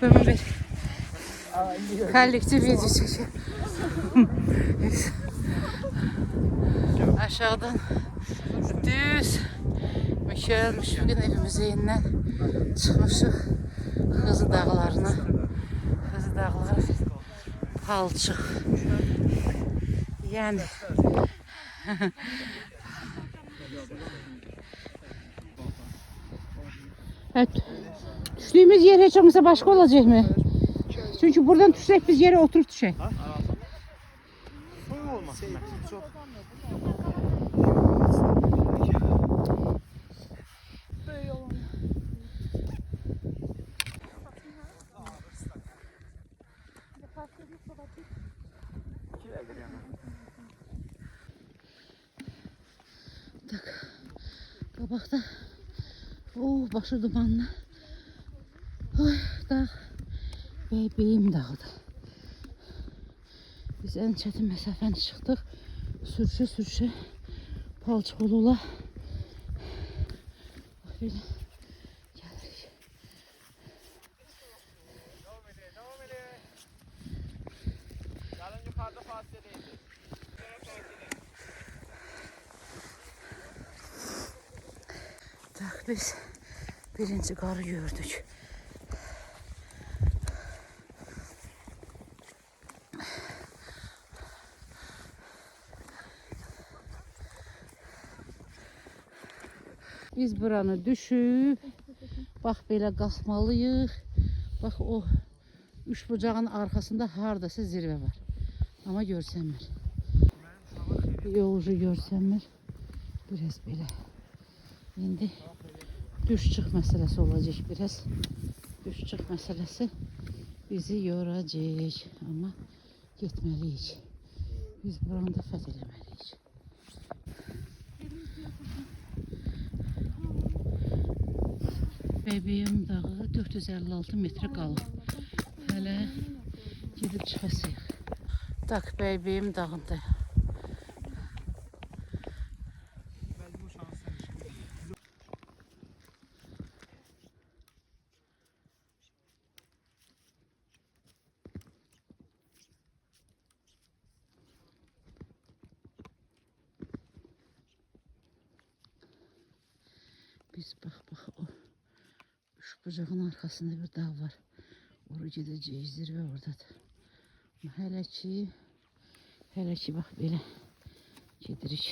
Bugün bir kollektif video çekiyor. Aşağıdan düz mükemmelmiş. Bugün evimize yeniden çıkmışıq. Hızı dağlarına. Hızı dağları palçıq. Yani evet, düştüğümüz yer hiç olmazsa başka olacak mı? Çünkü buradan düşsek biz yere oturup düşek. Soyuq olmasın məqsəd çox. Tak, qabaqda başı dumanlı. Oy, dağ. Beybeyim dağıdır. Biz en çətin məsafəni çıxdıq. Sürüşə palçıq olula. Bax belə gəlirik. Devam edin. Gəlin yuxarıda fasilə deyildir. Tak, biz birinci qarı gördük. Biz buranı düşüb, bax belə qalxmalıyıq. Bax o üç bucağın arxasında hardasa zirvə var. Amma görsənmir. Yolcu görsənmir. Biraz belə. İndi düş-çıx məsələsi olacaq biraz. Düş-çıx məsələsi bizi yoracaq. Amma getməliyik. Biz buranı da fəth eləməliyik. Beybeyim dağı 456 metre qalıb. Hələ gedib çıxasıyıq. Tak, Beybeyim dağındayıq. Biz bax o üç bucağın arkasında bir dağ var. Oraya gidəcəyik, zirvə oradadır. Hələ ki bax belə gedirik.